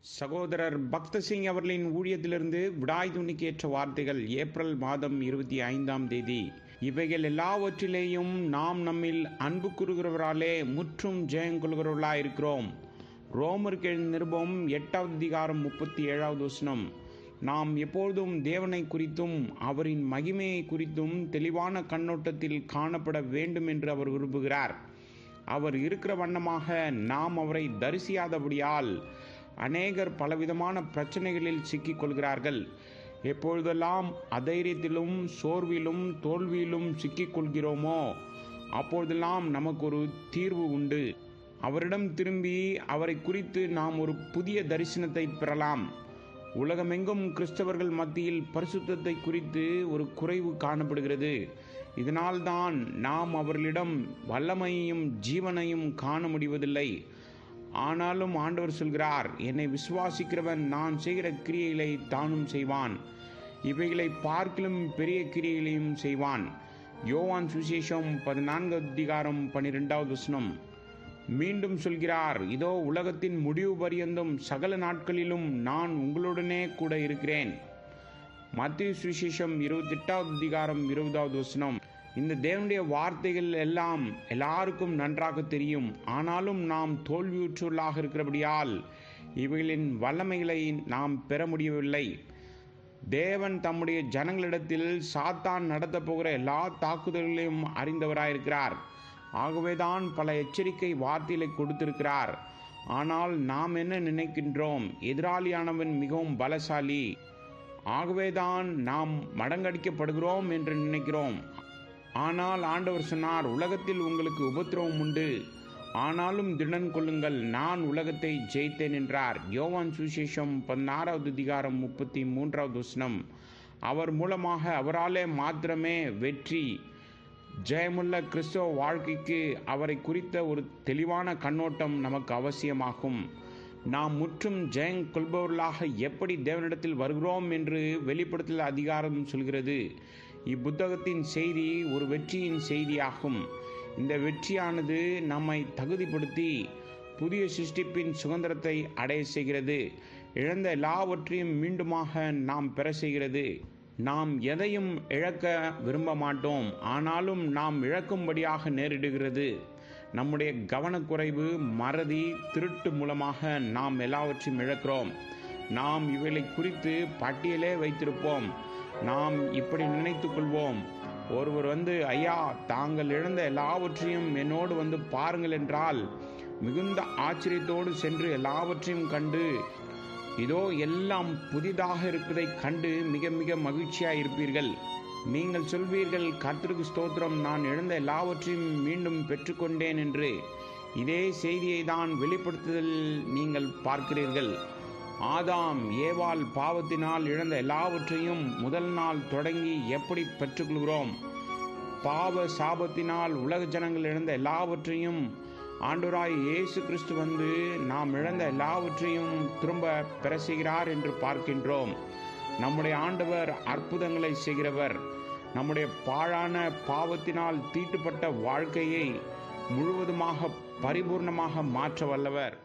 சகோதரர் பக்த சிங் அவர்களின் ஊழியத்திலிருந்து விடாய் துணிக்கேற்ற வார்த்தைகள் ஏப்ரல் மாதம் 25ஆம் தேதி. இவைகள் எல்லாவற்றிலேயும் நாம் நம்மில் அன்பு கூறுகிறவராலே முற்றும் ஜெயங்கொள்கிறவர்களாயிருக்கிறோம். ரோமருக்கு நிருபம் 8வது அதிகாரம் 37வது வசனம். நாம் எப்பொழுதும் தேவனை குறித்தும் அவரின் மகிமையை குறித்தும் தெளிவான கண்ணோட்டத்தில் காணப்பட வேண்டும் என்று அவர் விரும்புகிறார். அவர் இருக்கிற வண்ணமாக நாம் அவரை தரிசியாதபடியால் அநேகர் பலவிதமான பிரச்சனைகளில் சிக்கிக் கொள்கிறார்கள். எப்பொழுதெல்லாம் அதைரியத்திலும் சோர்விலும் தோல்வியிலும் சிக்கிக் கொள்கிறோமோ அப்பொழுதெல்லாம் நமக்கு ஒரு தீர்வு உண்டு. அவரிடம் திரும்பி அவரை குறித்து நாம் ஒரு புதிய தரிசனத்தை பெறலாம். உலகமெங்கும் கிறிஸ்தவர்கள் மத்தியில் பரிசுத்தத்தை குறித்து ஒரு குறைவு காணப்படுகிறது. இதனால்தான் நாம் அவர்களிடம் வல்லமையையும் ஜீவனையும் காண முடிவதில்லை. ஆனாலும் ஆண்டவர் சொல்கிறார், என்னை விசுவாசிக்கிறவன் நான் செய்கிற கிரியைகளை தானும் செய்வான், இவைகளை பார்க்கிலும் பெரிய கிரியைகளையும் செய்வான். யோவான் சுவிசேஷம் 14வது அதிகாரம் 12வது வசனம். மீண்டும் சொல்கிறார், இதோ உலகத்தின் முடிவு பரியந்தம் சகல நாட்களிலும் நான் உங்களுடனே கூட இருக்கிறேன். மத்தேயு சுவிசேஷம் 28வது அதிகாரம் 20வது வசனம். இந்த தேவனுடைய வார்த்தைகள் எல்லாம் எல்லாருக்கும் நன்றாக தெரியும். ஆனாலும் நாம் தோல்வியுற்றவர்களாக இருக்கிறபடியால் இவைகளின் வல்லமைகளை நாம் பெற முடியவில்லை. தேவன் தம்முடைய ஜனங்களிடத்தில் சாத்தான் நடத்த போகிற எல்லா தாக்குதல்களையும் அறிந்தவராயிருக்கிறார். ஆகவேதான் பல எச்சரிக்கை வார்த்தைகளை கொடுத்திருக்கிறார். ஆனால் நாம் என்ன நினைக்கின்றோம்? எதிராளியானவன் மிகவும் பலசாலி, ஆகவேதான் நாம் மடங்கடிக்கப்படுகிறோம் என்று நினைக்கிறோம். ஆனால் ஆண்டவர் சொன்னார், உலகத்தில் உங்களுக்கு உபத்திரவம் உண்டு, ஆனாலும் திடன் கொள்ளுங்கள், நான் உலகத்தை ஜெயித்தேன் என்றார். யோவான் சுவிசேஷம் 16வது அதிகாரம் 33வது வசனம். அவர் மூலமாக அவராலே மாத்திரமே வெற்றி ஜெயமுள்ள கிறிஸ்தவ வாழ்க்கைக்கு அவரை குறித்த ஒரு தெளிவான கண்ணோட்டம் நமக்கு அவசியமாகும். நாம் முற்றும் ஜெயம் கொள்பவர்களாக எப்படி தேவனிடத்தில் வருகிறோம் என்று வெளிப்படுத்தல் அதிகாரம் சொல்கிறது. இப்புத்தகத்தின் செய்தி ஒரு வெற்றியின் செய்தியாகும். இந்த வெற்றியானது நம்மை தகுதிப்படுத்தி புதிய சிருஷ்டிப்பின் சுதந்திரத்தை அடைய செய்கிறது. இழந்த எல்லாவற்றையும் மீண்டுமாக நாம் பெற செய்கிறது. நாம் எதையும் இழக்க விரும்ப மாட்டோம், ஆனாலும் நாம் இழக்கும்படியாக நேரிடுகிறது. நம்முடைய கவனக்குறைவு, மறதி, திருட்டு மூலமாக நாம் எல்லாவற்றையும் இழக்கிறோம். நாம் இவைகளை குறித்து பட்டியலே வைத்திருப்போம். நாம் இப்படி நினைத்து கொள்வோம், ஒருவர் ஐயா தாங்கள் இழந்த எல்லாவற்றையும் என்னோடு பாருங்கள் என்றால் மிகுந்த ஆச்சரியத்தோடு சென்று எல்லாவற்றையும் கண்டு இதோ எல்லாம் புதிதாக இருப்பதை கண்டு மிக மிக மகிழ்ச்சியாக இருப்பீர்கள். நீங்கள் சொல்வீர்கள், கர்த்தருக்கு ஸ்தோத்திரம், நான் இழந்த எல்லாவற்றையும் மீண்டும் பெற்றுக்கொண்டேன் என்று. இதே செய்தியை தான் வெளிப்படுத்துதல் நீங்கள் பார்க்கிறீர்கள். ஆதாம் ஏவாள் பாவத்தினால் இழந்த எல்லாவற்றையும் முதல் நாள் தொடங்கி எப்படி பெற்றுக்கொள்கிறோம்? பாவ சாபத்தினால் உலக ஜனங்கள் இழந்த எல்லாவற்றையும் ஆண்டவராய் இயேசு கிறிஸ்து நாம் இழந்த எல்லாவற்றையும் திரும்ப பெற செய்கிறார் என்று பார்க்கின்றோம். நம்முடைய ஆண்டவர் அற்புதங்களை செய்கிறவர். நம்முடைய பாழான பாவத்தினால் தீட்டுப்பட்ட வாழ்க்கையை முழுவதுமாக பரிபூர்ணமாக மாற்ற வல்லவர்.